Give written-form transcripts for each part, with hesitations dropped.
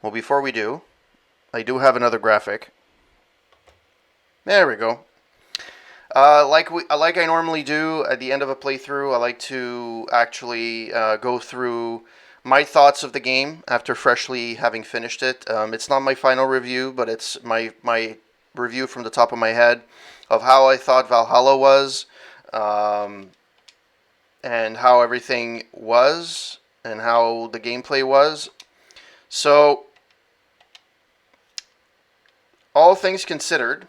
Well, before we do, I do have another graphic. There we go. Like I normally do at the end of a playthrough, I like to actually go through my thoughts of the game after freshly having finished it. It's not my final review, but it's my review from the top of my head of how I thought Valhalla was, um, and how everything was, and how the gameplay was. So, all things considered,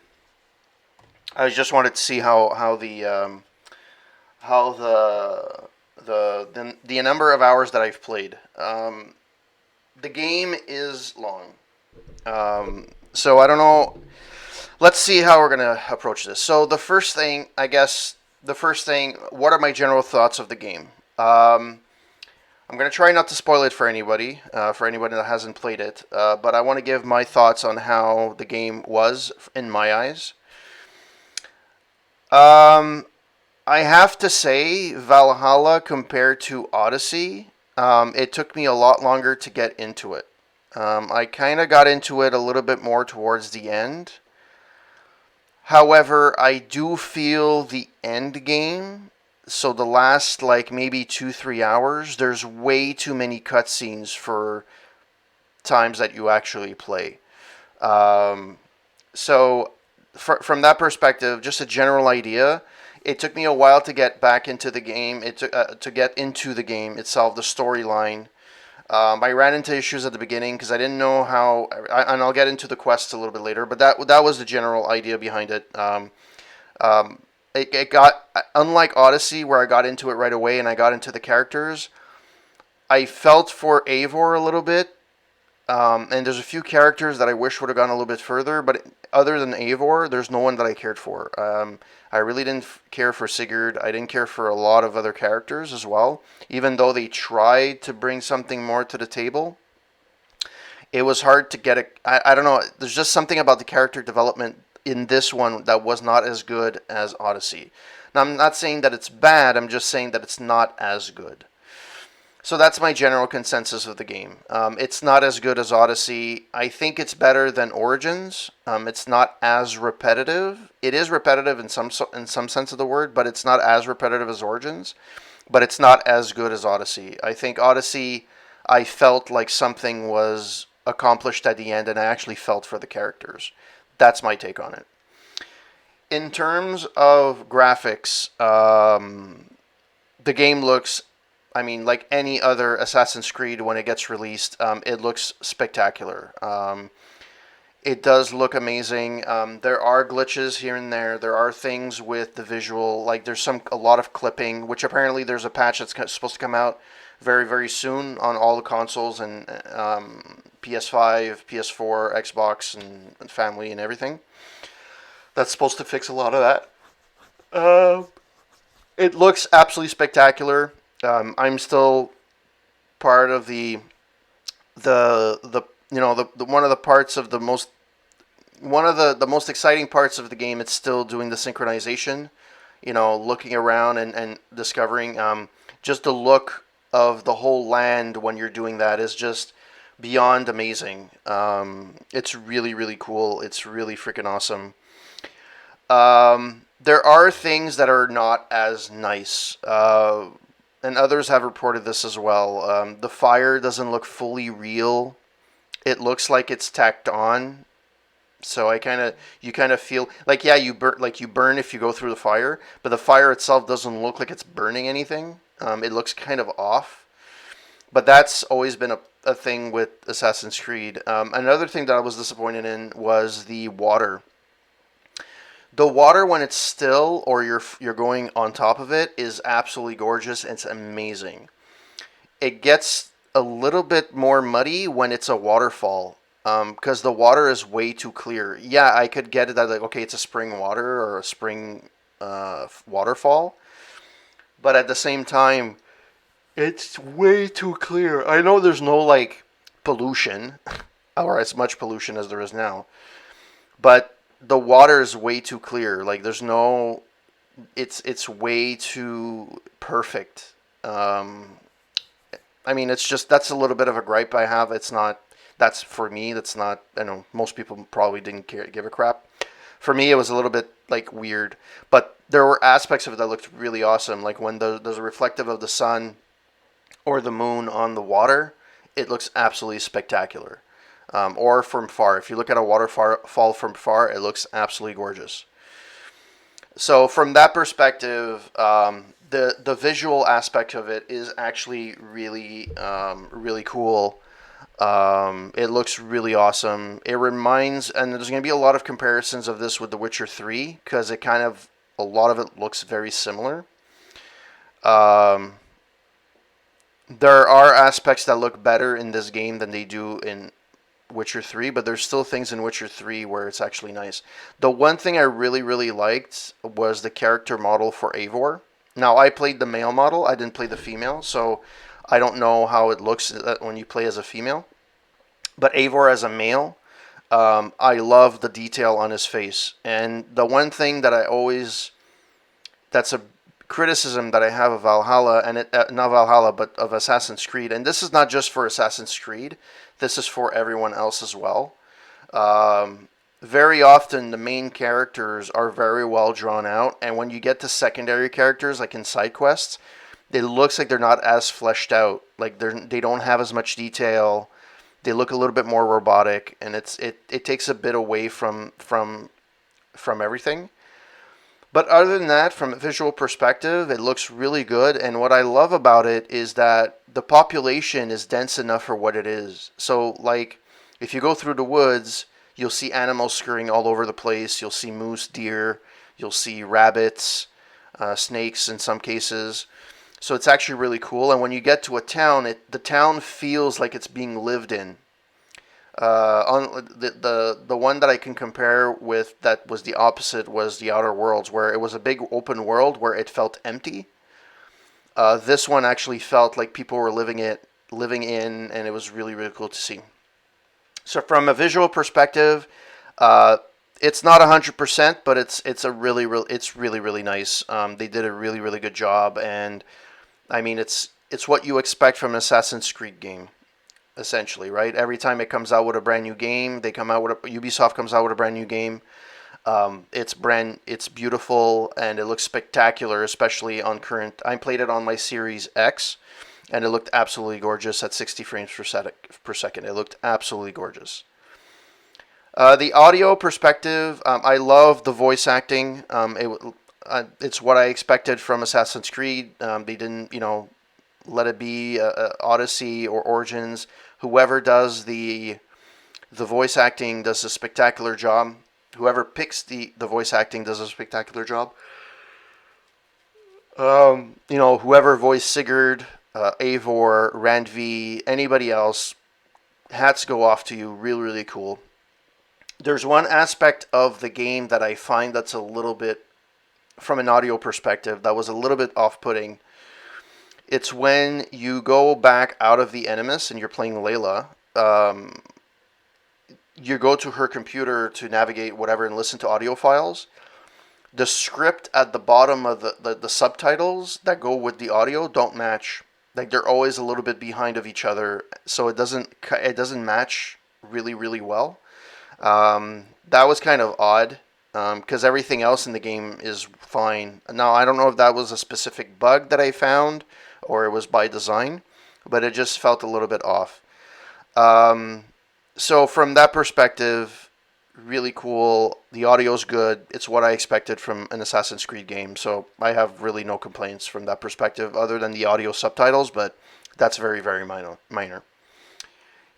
I just wanted to see how the number of hours that I've played. The game is long, so I don't know. Let's see how we're gonna approach this. So the first thing, I guess, what are my general thoughts of the game? I'm gonna try not to spoil it for anybody that hasn't played it. But I want to give my thoughts on how the game was in my eyes. Um, I have to say, Valhalla compared to Odyssey, it took me a lot longer to get into it. I kind of got into it a little bit more towards the end. However, I do feel the end game, so the last like maybe 2 3 hours, there's way too many cutscenes for times that you actually play. Um, so, from that perspective, just a general idea. It took me a while to get back into the game. It took to get into the game itself, the storyline. I ran into issues at the beginning because I didn't know how, and I'll get into the quests a little bit later. But that was the general idea behind it. Um, it got unlike Odyssey, where I got into it right away and I got into the characters. I felt for Eivor a little bit, and there's a few characters that I wish would have gone a little bit further, but other than Eivor, there's no one that I cared for. I really didn't care for Sigurd. I didn't care for a lot of other characters as well, even though they tried to bring something more to the table. It was hard to get a. I don't know. There's just something about the character development in this one that was not as good as Odyssey. Now, I'm not saying that it's bad, I'm just saying that it's not as good. So that's my general consensus of the game. It's not as good as Odyssey. I think it's better than Origins. It's not as repetitive. It is repetitive in some sense of the word, but it's not as repetitive as Origins. But it's not as good as Odyssey. I think Odyssey, I felt like something was accomplished at the end, and I actually felt for the characters. That's my take on it. In terms of graphics, the game looks, I mean, like any other Assassin's Creed when it gets released, it looks spectacular. It does look amazing. There are glitches here and there. There are things with the visual, like there's a lot of clipping, which apparently there's a patch that's supposed to come out very very soon on all the consoles and PS5, PS4, Xbox, and family and everything. That's supposed to fix a lot of that. It looks absolutely spectacular. I'm still part of the the one of the parts of the most one of the most exciting parts of the game. It's still doing the synchronization. Looking around and discovering just the look of the whole land when you're doing that is just beyond amazing. It's really really cool. It's really freaking awesome. There are things that are not as nice. And others have reported this as well. The fire doesn't look fully real. It looks like it's tacked on. So you kind of feel like, yeah, you burn if you go through the fire, but the fire itself doesn't look like it's burning anything. It looks kind of off. But that's always been a thing with Assassin's Creed. Another thing that I was disappointed in was the water. The water when it's still or you're going on top of it is absolutely gorgeous. It's amazing. It gets a little bit more muddy when it's a waterfall because the water is way too clear. Yeah, I could get it that like okay, it's a spring water or a spring waterfall, but at the same time, it's way too clear. I know there's no like pollution or as much pollution as there is now, but the water is way too clear. Like there's no, it's way too perfect. I mean, it's just that's a little bit of a gripe I have. It's not that's for me. That's not. I know most people probably didn't give a crap. For me, it was a little bit like weird, but there were aspects of it that looked really awesome. Like when there's a reflective of the sun or the moon on the water, it looks absolutely spectacular. Or from far, if you look at a waterfall from far, it looks absolutely gorgeous. So from that perspective, the visual aspect of it is actually really cool. It looks really awesome. It reminds, and there's going to be a lot of comparisons of this with The Witcher 3 because it kind of a lot of it looks very similar. Um, there are aspects that look better in this game than they do in Witcher 3, but there's still things in Witcher 3 where it's actually nice. The one thing I really liked was the character model for Eivor. Now, I played the male model, I didn't play the female, so I don't know how it looks when you play as a female. But Eivor as a male, I love the detail on his face. And the one thing that that's a criticism that I have of Valhalla, and not Valhalla, but of Assassin's Creed, and this is not just for Assassin's Creed, this is for everyone else as well. Um, Very often, the main characters are very well drawn out, and when you get to secondary characters, like in side quests, it looks like they're not as fleshed out. Like they don't have as much detail. They look a little bit more robotic, and it takes a bit away from everything. But other than that, from a visual perspective, it looks really good. And what I love about it is that the population is dense enough for what it is. So, like, if you go through the woods, you'll see animals scurrying all over the place. You'll see moose, deer. You'll see rabbits, snakes in some cases. So it's actually really cool. And when you get to a town, the town feels like it's being lived in. On the one that I can compare with that was the opposite was the Outer Worlds, where it was a big open world where it felt empty. This one actually felt like people were living in, and it was really cool to see. So from a visual perspective, uh, it's not 100%, but it's really nice. They did a really good job, and I mean it's what you expect from an Assassin's Creed game essentially, right? Every time it comes out with a brand new game, Ubisoft comes out with a brand new game. It's beautiful and it looks spectacular, especially on current. I played it on my Series X, and it looked absolutely gorgeous at 60 frames per second. It looked absolutely gorgeous. The audio perspective, I love the voice acting. It's what I expected from Assassin's Creed. They didn't, let it be Odyssey or Origins. Whoever does the voice acting does a spectacular job. Whoever picks the voice acting does a spectacular job. Whoever voiced Sigurd, Eivor, Randvi, anybody else, hats go off to you. Really cool. There's one aspect of the game that I find that's a little bit, from an audio perspective, that was a little bit off-putting. It's when you go back out of the Animus and you're playing Layla. You go to her computer to navigate whatever and listen to audio files. The script at the bottom of the subtitles that go with the audio don't match. Like they're always a little bit behind of each other, so it doesn't match really well. That was kind of odd because everything else in the game is fine. Now I don't know if that was a specific bug that I found or it was by design, but it just felt a little bit off. So from that perspective, really cool. The audio's good. It's what I expected from an Assassin's Creed game, so I have really no complaints from that perspective other than the audio subtitles, but that's very minor.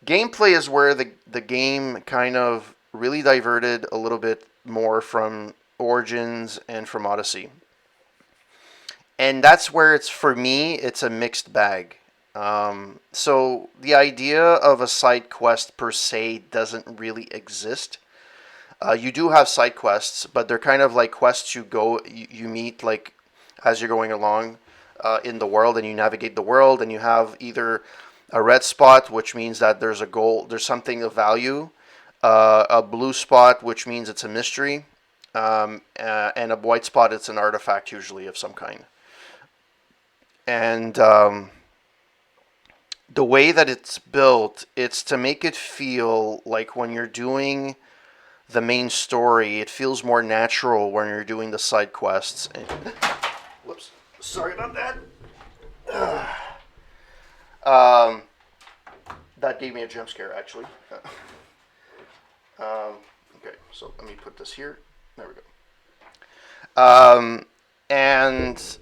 Gameplay is where the game kind of really diverted a little bit more from Origins and from Odyssey. And that's where for me, it's a mixed bag. So the idea of a side quest per se doesn't really exist. You do have side quests, but they're kind of like quests you meet like as you're going along in the world, and you navigate the world, and you have either a red spot, which means that there's a goal, there's something of value, a blue spot, which means it's a mystery, and a white spot, it's an artifact usually of some kind. And The way that it's built, it's to make it feel like when you're doing the main story, it feels more natural when you're doing the side quests. And, whoops, sorry about that. Um, that gave me a jump scare, actually. Okay, so let me put this here. There we go. And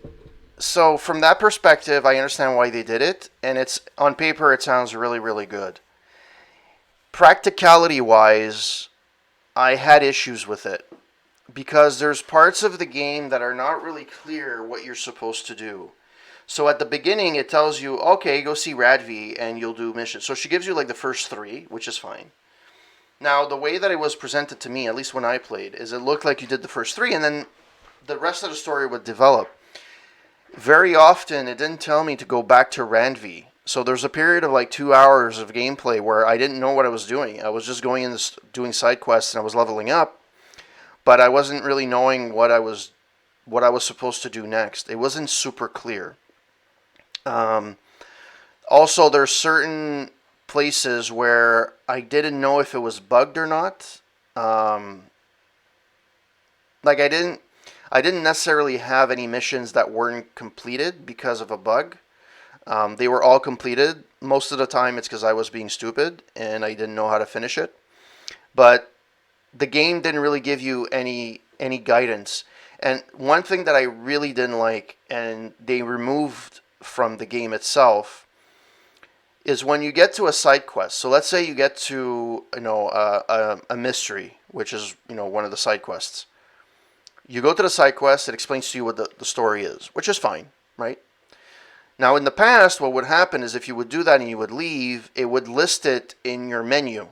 so from that perspective, I understand why they did it, and it's on paper it sounds really, really good. Practicality wise, I had issues with it because there's parts of the game that are not really clear what you're supposed to do. So at the beginning, it tells you, okay, go see Radvi and you'll do missions. So she gives you like the first three, which is fine. Now, the way that it was presented to me, at least when I played, is it looked like you did the first three and then the rest of the story would develop. Very often, it didn't tell me to go back to Randvi. So there's a period of like 2 hours of gameplay where I didn't know what I was doing. I was just going in this, doing side quests and I was leveling up, but I wasn't really knowing what I was supposed to do next. It wasn't super clear. Um, Also, there's certain places where I didn't know if it was bugged or not. Um, like I didn't necessarily have any missions that weren't completed because of a bug. They were all completed. Most of the time, it's because I was being stupid and I didn't know how to finish it. But the game didn't really give you any guidance. And one thing that I really didn't like, and they removed from the game itself, is when you get to a side quest. So let's say you get to a mystery, which is one of the side quests. You go to the side quest. It explains to you what the story is, which is fine, right? Now in the past, what would happen is if you would do that and you would leave, it would list it in your menu,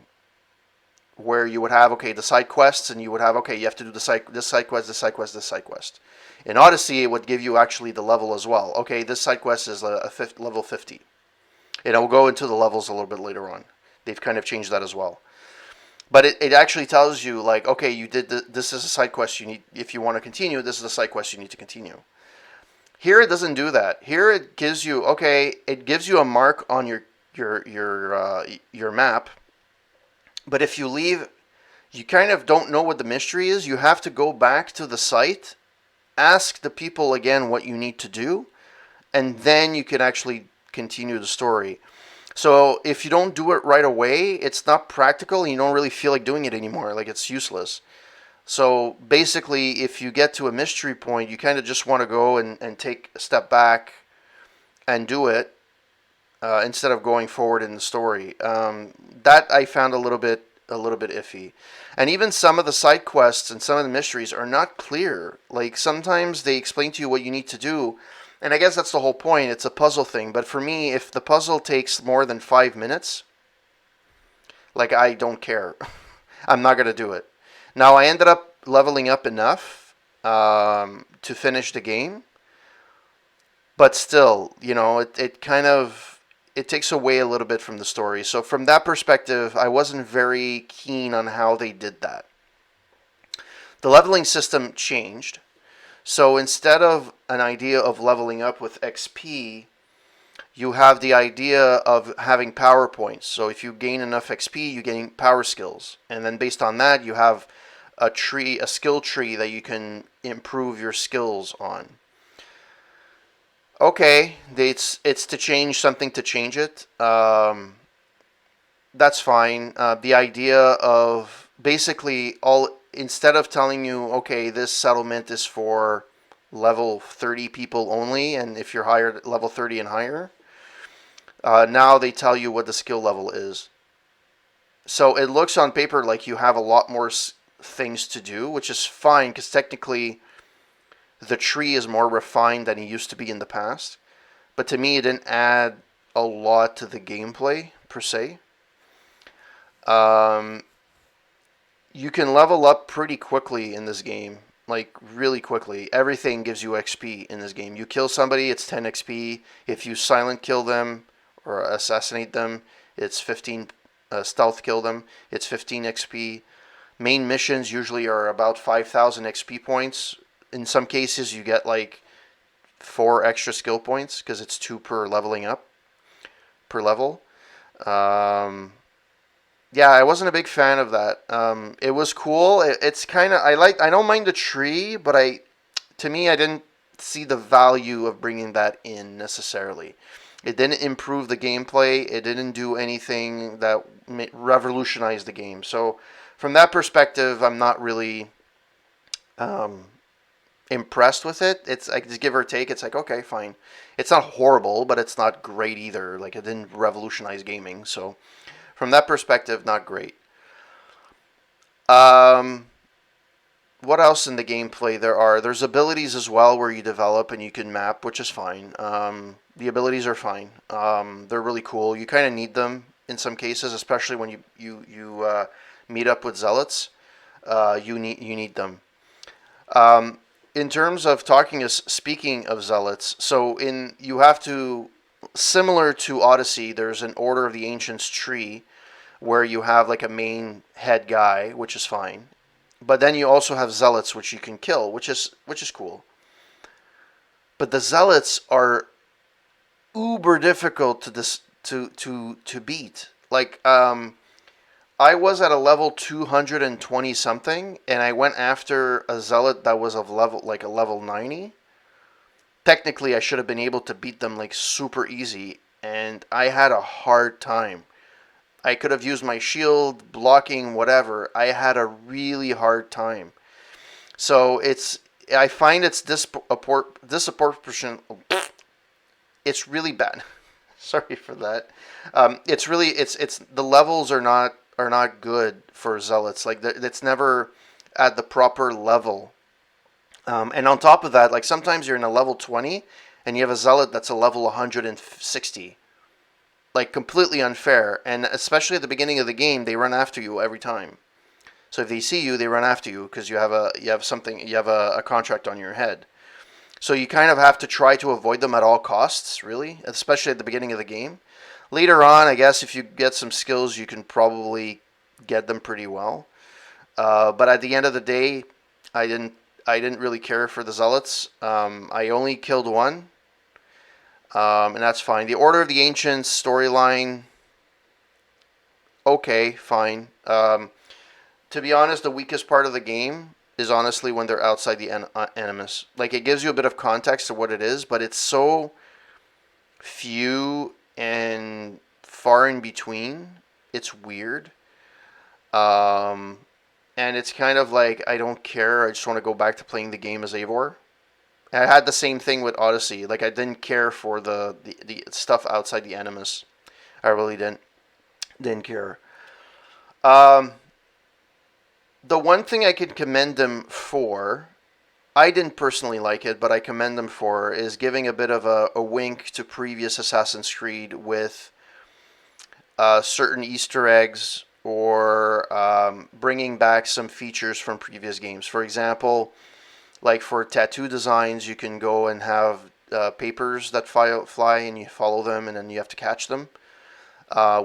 where you would have the side quests, and you would have you have to do this side quest, this side quest, this side quest. In Odyssey, it would give you actually the level as well. Okay, this side quest is level 50. And I'll go into the levels a little bit later on. They've kind of changed that as well. But it actually tells you, like, okay, you did this is a side quest you need. If you want to continue, this is a side quest you need to continue. Here it doesn't do that. Here it gives you it gives you a mark on your map. But if you leave, you kind of don't know what the mystery is. You have to go back to the site, ask the people again what you need to do, and then you can actually continue the story. So if you don't do it right away, it's not practical and you don't really feel like doing it anymore. Like, it's useless. So basically, if you get to a mystery point, you kind of just want to go and take a step back and do it instead of going forward in the story. That I found a little bit iffy. And even some of the side quests and some of the mysteries are not clear. Like, sometimes they explain to you what you need to do, and I guess that's the whole point. It's a puzzle thing. But for me, if the puzzle takes more than 5 minutes, like, I don't care. I'm not going to do it. Now, I ended up leveling up enough to finish the game. But still, it kind of, it takes away a little bit from the story. So from that perspective, I wasn't very keen on how they did that. The leveling system changed. So instead of an idea of leveling up with XP, you have the idea of having power points. So if you gain enough XP, you gain power skills. And then based on that, you have a skill tree that you can improve your skills on. Okay, it's to change something to change it. That's fine. The idea of basically instead of telling you, okay, this settlement is for level 30 people only, and if you're higher, level 30 and higher, now they tell you what the skill level is. So it looks on paper like you have a lot more things to do, which is fine because technically the tree is more refined than it used to be in the past. But to me, it didn't add a lot to the gameplay per se. You can level up pretty quickly in this game, like really quickly. Everything gives you XP in this game. You kill somebody, it's 10 XP. If you silent kill them or assassinate them, it's 15. Stealth kill them, it's 15 XP. Main missions usually are about 5,000 XP points. In some cases, you get like 4 extra skill points because it's 2 per leveling up. per level. Um, yeah, I wasn't a big fan of that. It was cool. It's kind of I don't mind the tree, but to me I didn't see the value of bringing that in necessarily. It didn't improve the gameplay. It didn't do anything that revolutionized the game. So from that perspective, I'm not really um, impressed with it. It's like just give or take. It's like okay, fine. It's not horrible, but it's not great either. Like it didn't revolutionize gaming. So from that perspective, not great. Um, what else in the gameplay there's abilities as well where you develop and you can map, which is fine. The abilities are fine. They're really cool. You kind of need them in some cases, especially when you meet up with zealots. You need them. Um, in terms of speaking of zealots, so in you have to similar to Odyssey. There's an Order of the Ancients tree where you have like a main head guy, which is fine. But then you also have zealots which you can kill, which is cool. But the zealots are uber difficult to beat. Like I was at a level 220 something, and I went after a zealot that was of level like a level 90. Technically, I should have been able to beat them like super easy, and I had a hard time. I could have used my shield, blocking, whatever. I had a really hard time. So I find it's disproportionate. It's really bad. Sorry for that. It's the levels are not good for zealots. Like it's never at the proper level. And on top of that, like sometimes you're in a level 20 and you have a zealot that's a level 160. Like completely unfair. And especially at the beginning of the game, they run after you every time. So if they see you, they run after you because you have a contract on your head. So you kind of have to try to avoid them at all costs, really, especially at the beginning of the game. Later on, I guess if you get some skills, you can probably get them pretty well. But at the end of the day, I didn't I didn't really care for the zealots. I only killed one, and that's fine. The Order of the Ancients storyline, okay, fine. To be honest, the weakest part of the game is honestly when they're outside the Animus. Like it gives you a bit of context to what it is, but it's so few and far in between. It's weird. Um, and it's kind of like I don't care. I just want to go back to playing the game as Eivor. I had the same thing with Odyssey. Like I didn't care for the stuff outside the Animus. I really didn't care. Um, the one thing I can commend them for, I didn't personally like it, but I commend them for, is giving a bit of a wink to previous Assassin's Creed with certain Easter eggs or bringing back some features from previous games. For example, like for tattoo designs, you can go and have papers that fly and you follow them and then you have to catch them,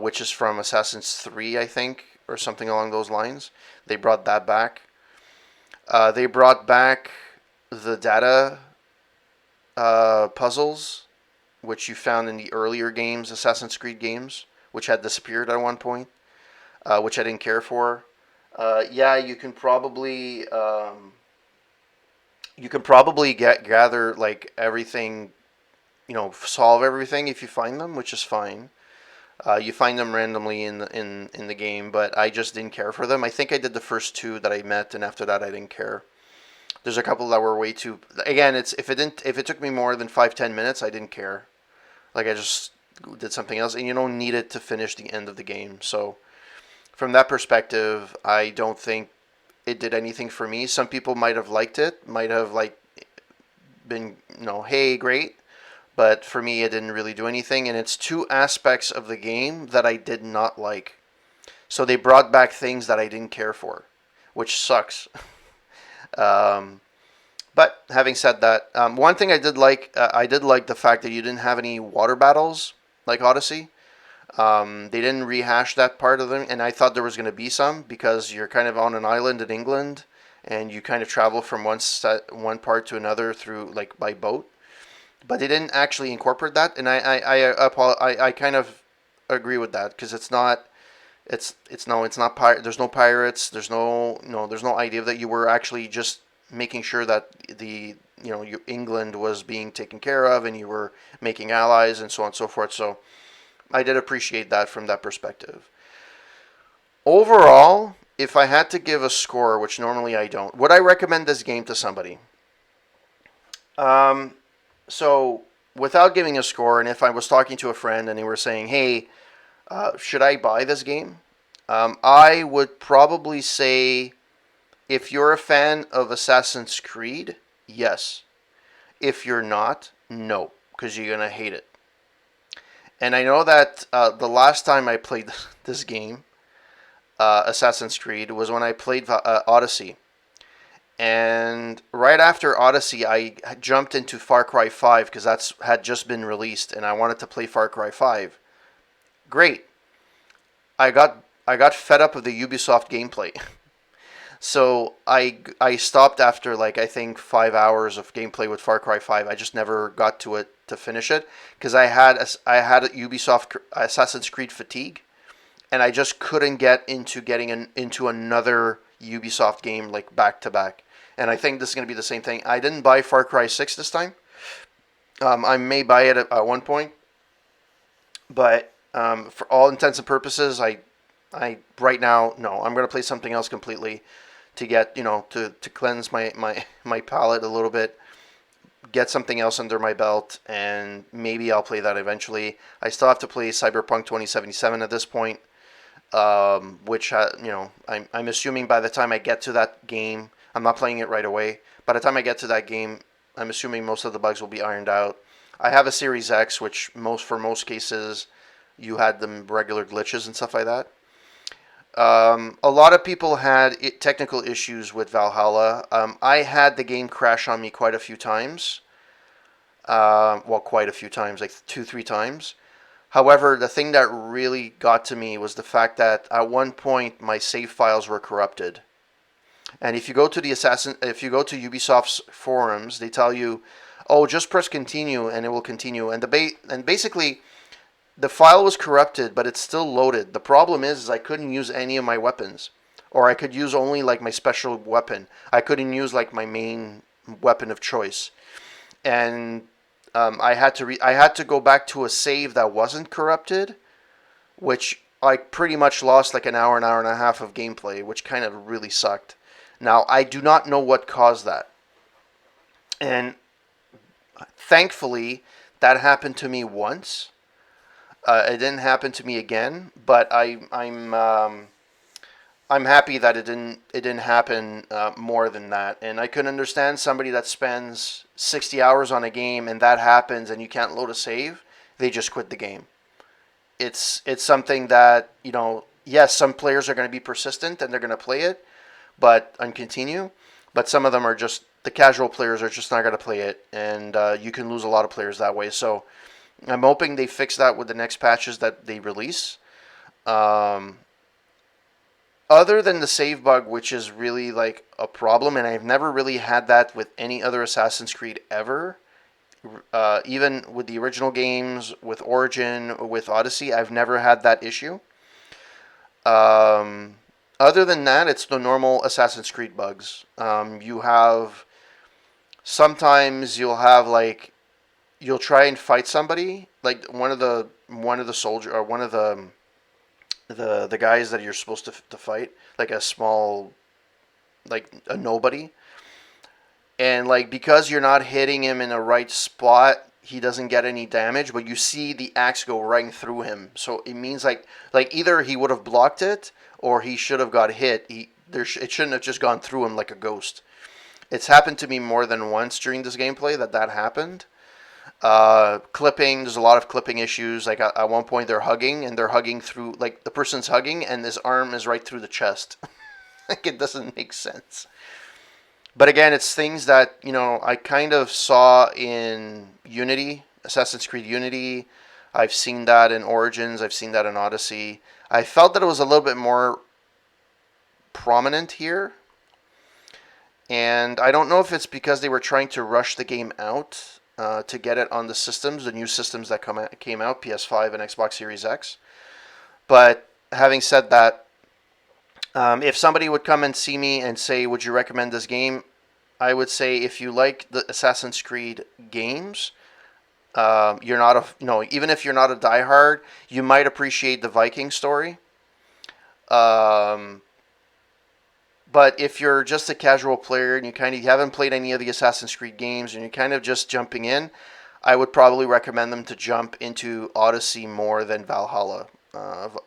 which is from Assassin's 3, I think, or something along those lines. They brought that back. They brought back the data puzzles, which you found in the earlier games, Assassin's Creed games, which had disappeared at one point, which I didn't care for. Yeah, you can probably gather like everything, solve everything if you find them, which is fine. You find them randomly in the game, but I just didn't care for them. I think I did the first two that I met, and after that I didn't care. There's a couple that were way too. Again, it's if it took me more than 5-10 minutes, I didn't care. Like I just did something else, and you don't need it to finish the end of the game. So from that perspective, I don't think it did anything for me. Some people might have liked it, might have like been, hey, great. But for me, it didn't really do anything. And it's two aspects of the game that I did not like. So they brought back things that I didn't care for, which sucks. um, but having said that, one thing I did like the fact that you didn't have any water battles like Odyssey. They didn't rehash that part of them, and I thought there was going to be some because you're kind of on an island in England, and you kind of travel from one part to another through like by boat. But they didn't actually incorporate that, and I kind of agree with that because it's not. It's not there's no pirates. There's no idea that you were actually just making sure that England was being taken care of and you were making allies and so on and so forth. So I did appreciate that from that perspective. Overall, if I had to give a score, which normally I don't, would I recommend this game to somebody? Um, so without giving a score, and if I was talking to a friend and they were saying, "Hey, should I buy this game?" I would probably say, if you're a fan of Assassin's Creed, yes. If you're not, no, because you're gonna hate it. And I know that the last time I played this game, Assassin's Creed, was when I played Odyssey. And right after Odyssey, I jumped into Far Cry 5 because that's had just been released, and I wanted to play Far Cry 5. Great. I got fed up of the Ubisoft gameplay. So I stopped after like I think 5 hours of gameplay with Far Cry 5. I just never got to it to finish it because I had a Ubisoft Assassin's Creed fatigue, and I just couldn't get into into another Ubisoft game like back to back. And I think this is going to be the same thing. I didn't buy Far Cry 6 this time. I may buy it at one point, but for all intents and purposes, I right now no. I'm going to play something else completely to get to cleanse my palate a little bit, get something else under my belt, and maybe I'll play that eventually. I still have to play Cyberpunk 2077 at this point, which I'm assuming by the time I get to that game, I'm not playing it right away. By the time I get to that game, I'm assuming most of the bugs will be ironed out. I have a Series X, which for most cases, you had them regular glitches and stuff like that. A lot of people had technical issues with Valhalla. I had the game crash on me quite a few times. Well, quite a few times, like two, three times. However, the thing that really got to me was the fact that at one point my save files were corrupted. And if you go to if you go to Ubisoft's forums, they tell you, "Oh, just press continue and it will continue." And basically, the file was corrupted, but it's still loaded. The problem is I couldn't use any of my weapons, or I could use only like my special weapon. I couldn't use like my main weapon of choice, and I had to go back to a save that wasn't corrupted, which I pretty much lost like an hour and a half of gameplay, which kind of really sucked. Now I do not know what caused that, and thankfully that happened to me once. It didn't happen to me again, but I'm happy that it didn't happen more than that. And I can understand somebody that spends 60 hours on a game and that happens and you can't load a save, they just quit the game. It's something that yes, some players are going to be persistent and they're going to play it, and continue. But some of them are just the casual players are just not going to play it, and you can lose a lot of players that way. So I'm hoping they fix that with the next patches that they release. Um, Other than the save bug, which is really like a problem, and I've never really had that with any other Assassin's Creed ever. Even with the original games, with Origin, with Odyssey, I've never had that issue. Um, Other than that, it's the normal Assassin's Creed bugs. You have sometimes you'll have like you'll try and fight somebody like one of the soldier or one of the guys that you're supposed to fight like a small like a nobody, and like because you're not hitting him in the right spot, he doesn't get any damage, but you see the axe go right through him, so it means like either he would have blocked it or he should have got hit. It shouldn't have just gone through him like a ghost. It's happened to me more than once during this gameplay that happened. Clipping, there's a lot of clipping issues. Like at one point they're hugging through, like the person's hugging and his arm is right through the chest. Like it doesn't make sense. But again, it's things that, I kind of saw in Unity, Assassin's Creed Unity. I've seen that in Origins. I've seen that in Odyssey. I felt that it was a little bit more prominent here. And I don't know if it's because they were trying to rush the game out to get it on the systems, the new systems that came out, PS5 and Xbox Series X. But having said that, if somebody would come and see me and say, "Would you recommend this game?" I would say if you like the Assassin's Creed games, you're not a even if you're not a diehard, you might appreciate the Viking story. Um, but if you're just a casual player and you haven't played any of the Assassin's Creed games and you're kind of just jumping in, I would probably recommend them to jump into Odyssey more than Valhalla.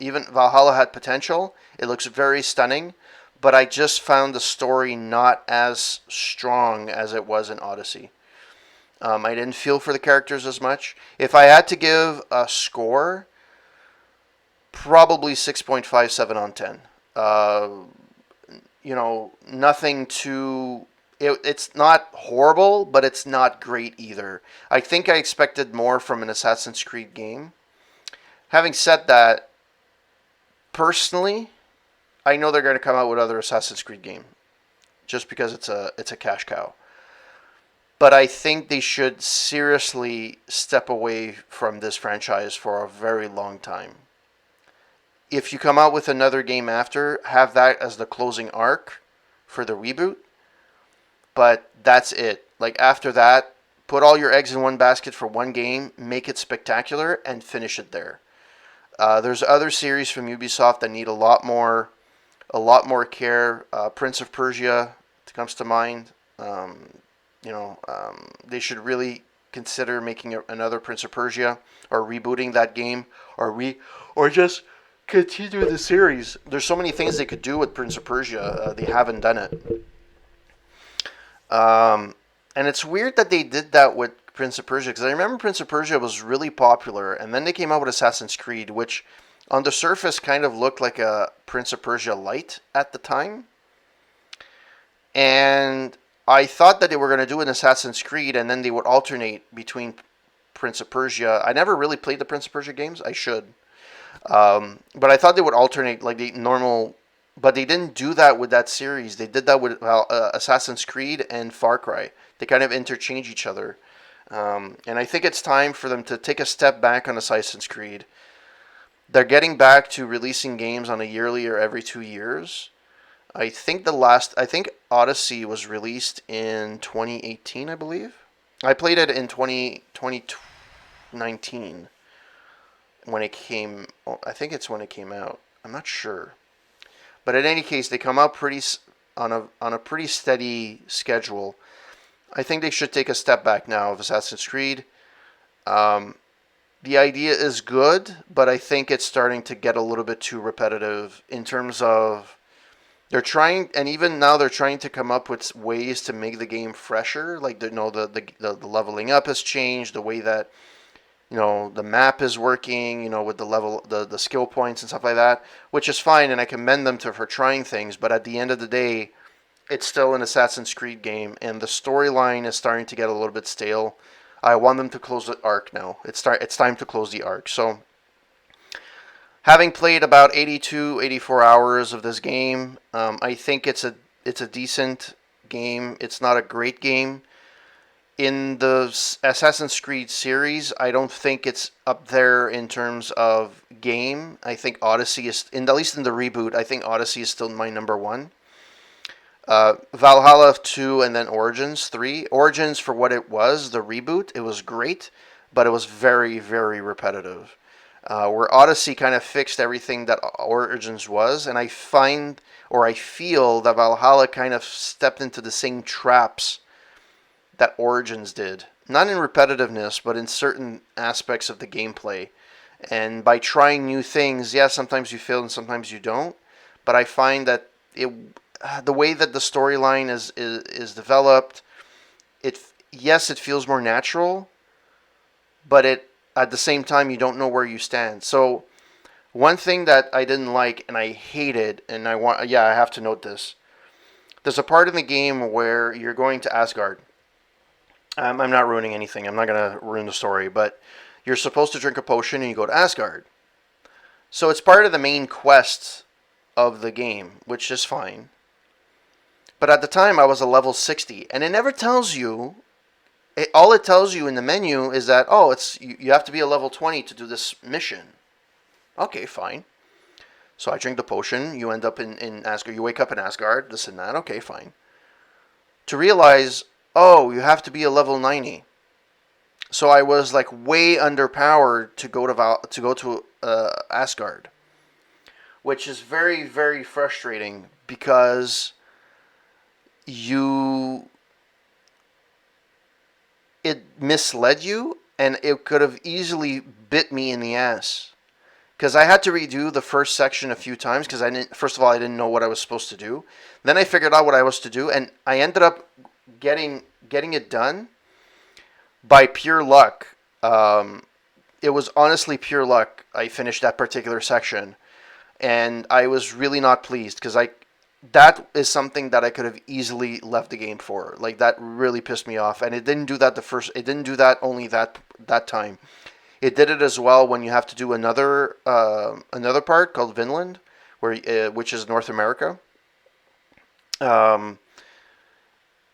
Even Valhalla had potential. It looks very stunning, but I just found the story not as strong as it was in Odyssey. I didn't feel for the characters as much. If I had to give a score, probably 6.57 on 10. Uh, nothing too. It's not horrible, but it's not great either. I think I expected more from an Assassin's Creed game. Having said that, personally, I know they're going to come out with other Assassin's Creed game just because it's a cash cow. But I think they should seriously step away from this franchise for a very long time. If you come out with another game after, have that as the closing arc for the reboot. But that's it. Like after that, put all your eggs in one basket for one game, make it spectacular, and finish it there. There's other series from Ubisoft that need a lot more care. Prince of Persia comes to mind. They should really consider making another Prince of Persia or rebooting that game or just continue the series. There's so many things they could do with Prince of Persia. They haven't done it. And it's weird that they did that with Prince of Persia because I remember Prince of Persia was really popular, and then they came out with Assassin's Creed, which on the surface kind of looked like a Prince of Persia light at the time. And I thought that they were going to do an Assassin's Creed, and then they would alternate between Prince of Persia. I never really played the Prince of Persia games. I should. But I thought they would alternate like the normal. But they didn't do that with that series. They did that with Assassin's Creed and Far Cry. They kind of interchange each other. And I think it's time for them to take a step back on Assassin's Creed. They're getting back to releasing games on a yearly or every 2 years. I think Odyssey was released in 2018, I believe. I played it in 2019 when it came. I think it's when it came out. I'm not sure. But in any case, they come out on a pretty steady schedule. I think they should take a step back now of Assassin's Creed. Um, the idea is good, but I think it's starting to get a little bit too repetitive in terms of they're trying, and even now they're trying to come up with ways to make the game fresher. Like the leveling up has changed, the way that the map is working, with the skill points and stuff like that, which is fine, and I commend them for trying things. But at the end of the day, it's still an Assassin's Creed game, and the storyline is starting to get a little bit stale. I want them to close the arc now. It's time to close the arc. So, having played about 82, 84 hours of this game, I think it's a decent game. It's not a great game. In the Assassin's Creed series, I don't think it's up there in terms of game. I think Odyssey is, at least in the reboot, I think Odyssey is still my number one. Valhalla 2 and then Origins 3. Origins, for what it was, the reboot, it was great, but it was very, very repetitive. Where Odyssey kind of fixed everything that Origins was, and I feel that Valhalla kind of stepped into the same traps that Origins did. Not in repetitiveness, but in certain aspects of the gameplay. And by trying new things, yeah, sometimes you fail and sometimes you don't. But I find that the way that the storyline is developed, it feels more natural, but at the same time you don't know where you stand. So one thing that I didn't like and I hated, and I have to note this. There's a part in the game where you're going to Asgard. I'm not ruining anything. I'm not going to ruin the story, but you're supposed to drink a potion and you go to Asgard. So it's part of the main quest of the game, which is fine. But at the time, I was a level 60, and it never tells you. All it tells you in the menu is that you have to be a level 20 to do this mission. Okay, fine. So I drink the potion. You end up in Asgard. You wake up in Asgard. This and that. Okay, fine. To realize, oh, you have to be a level 90. So I was like way underpowered to go to Asgard, which is very very frustrating because you it misled you and it could have easily bit me in the ass because I had to redo the first section a few times because I didn't. First of all, I didn't know what I was supposed to do. Then I figured out what I was to do, and I ended up getting it done by pure luck. It was honestly pure luck. I finished that particular section, and I was really not pleased because I that is something that I could have easily left the game for. Like that really pissed me off, and it didn't do that the first. It didn't do that only that time. It did it as well when you have to do another part called Vinland, which is North America, um,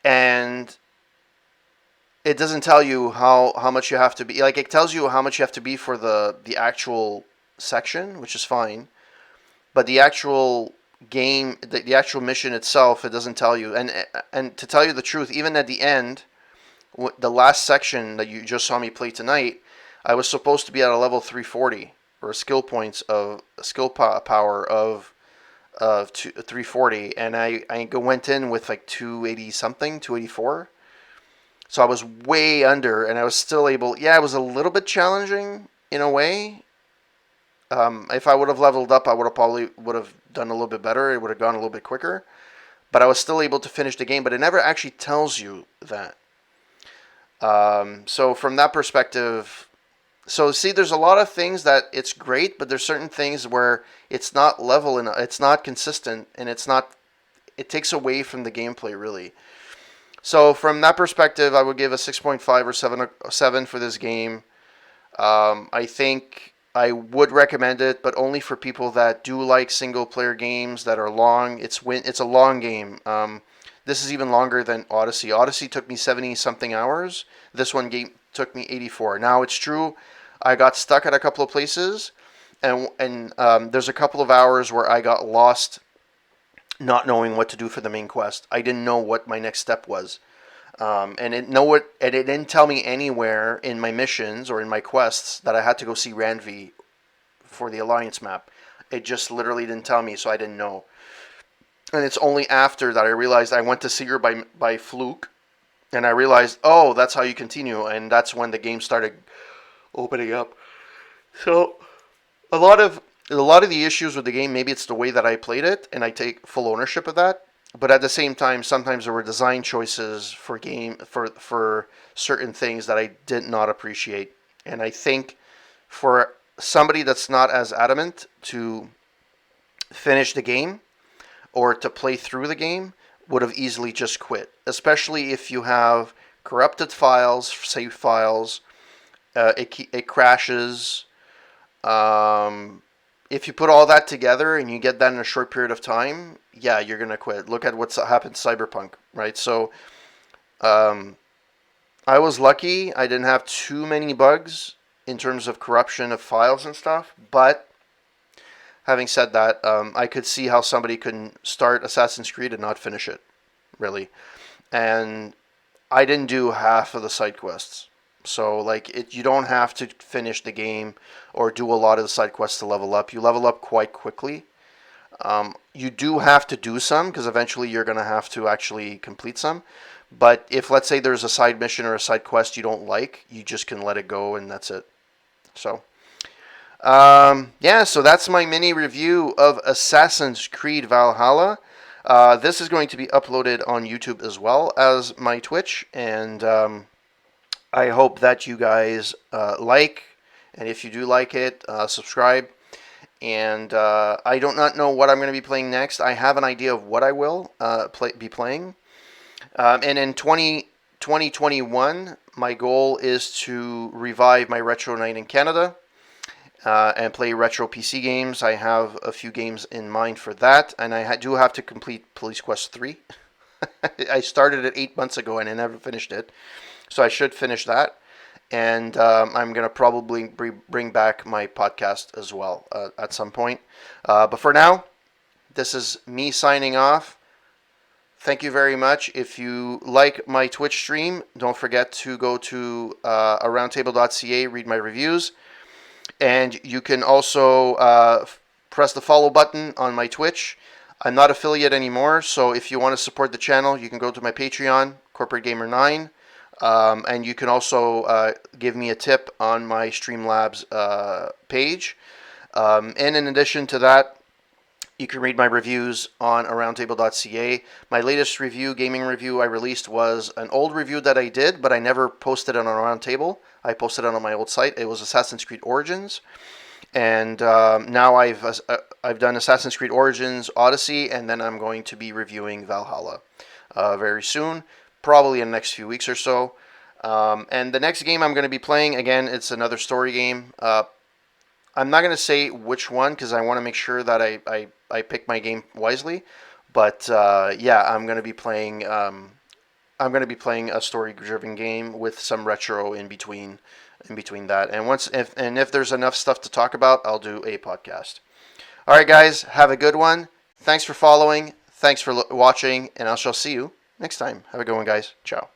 and it doesn't tell you how much you have to be. Like it tells you how much you have to be for the actual section, which is fine, but the actual game, the actual mission itself, it doesn't tell you. And to tell you the truth, even at the end, the last section that you just saw me play tonight, I was supposed to be at a level 340 or skill power of 340, and I went in with like 280 something, 284. So I was way under, and I was still able. Yeah, it was a little bit challenging in a way. If I would have leveled up, I would have done a little bit better. It would have gone a little bit quicker, but I was still able to finish the game. But it never actually tells you that. So from that perspective, so see, there's a lot of things that it's great, but there's certain things where it's not level and it's not consistent, and it's not. It takes away from the gameplay really. So from that perspective, I would give a 6.5 or 7 for this game. I think I would recommend it, but only for people that do like single player games that are long. It's a long game. This is even longer than Odyssey. Odyssey took me 70 something hours. This one game took me 84. Now it's true, I got stuck at a couple of places, and there's a couple of hours where I got lost, not knowing what to do for the main quest. I didn't know what my next step was. And it didn't tell me anywhere in my missions or in my quests that I had to go see Ranvi for the Alliance map. It just literally didn't tell me, so I didn't know. And it's only after that I realized I went to see her by fluke, and I realized, oh, that's how you continue, and that's when the game started opening up. So a lot of the issues with the game, maybe it's the way that I played it, and I take full ownership of that. But at the same time, sometimes there were design choices for certain things that I did not appreciate. And I think for somebody that's not as adamant to finish the game or to play through the game would have easily just quit, especially if you have corrupted files, save files. It crashes. If you put all that together and you get that in a short period of time, yeah, you're gonna quit. Look at what's happened to Cyberpunk, right? So, I was lucky. I didn't have too many bugs in terms of corruption of files and stuff. But having said that, I could see how somebody could start Assassin's Creed and not finish it, really. And I didn't do half of the side quests. So you don't have to finish the game or do a lot of the side quests to level up. You level up quite quickly. You do have to do some because eventually you're going to have to actually complete some. But if, let's say, there's a side mission or a side quest you don't like, you just can let it go and that's it. So, yeah, so that's my mini review of Assassin's Creed Valhalla. This is going to be uploaded on YouTube as well as my Twitch, and I hope that you guys like, and if you do like it, subscribe. And I do not know what I'm going to be playing next. I have an idea of what I will be playing. And in 2021, my goal is to revive my Retro Night in Canada and play retro PC games. I have a few games in mind for that, and I do have to complete Police Quest 3. I started it 8 months ago and I never finished it. So I should finish that. and I'm going to probably bring back my podcast as well at some point. But for now, this is me signing off. Thank you very much. If you like my Twitch stream, don't forget to go to aroundtable.ca, read my reviews. And you can also press the follow button on my Twitch. I'm not affiliate anymore, so if you want to support the channel, you can go to my Patreon, Corporate Gamer 9. And you can also give me a tip on my Streamlabs page. And in addition to that, you can read my reviews on aroundtable.ca. My latest gaming review I released was an old review that I did, but I never posted it on Aroundtable. I posted it on my old site. It was Assassin's Creed Origins. And now I've done Assassin's Creed Origins Odyssey, and then I'm going to be reviewing Valhalla very soon, probably in the next few weeks or so. And the next game I'm going to be playing, again, it's another story game. I'm not going to say which one because I want to make sure that I pick my game wisely. But yeah, I'm going to be playing. I'm going to be playing a story-driven game with some retro in between that. And if there's enough stuff to talk about, I'll do a podcast. All right, guys, have a good one. Thanks for following. Thanks for watching, and I shall see you next time. Have a good one, guys. Ciao.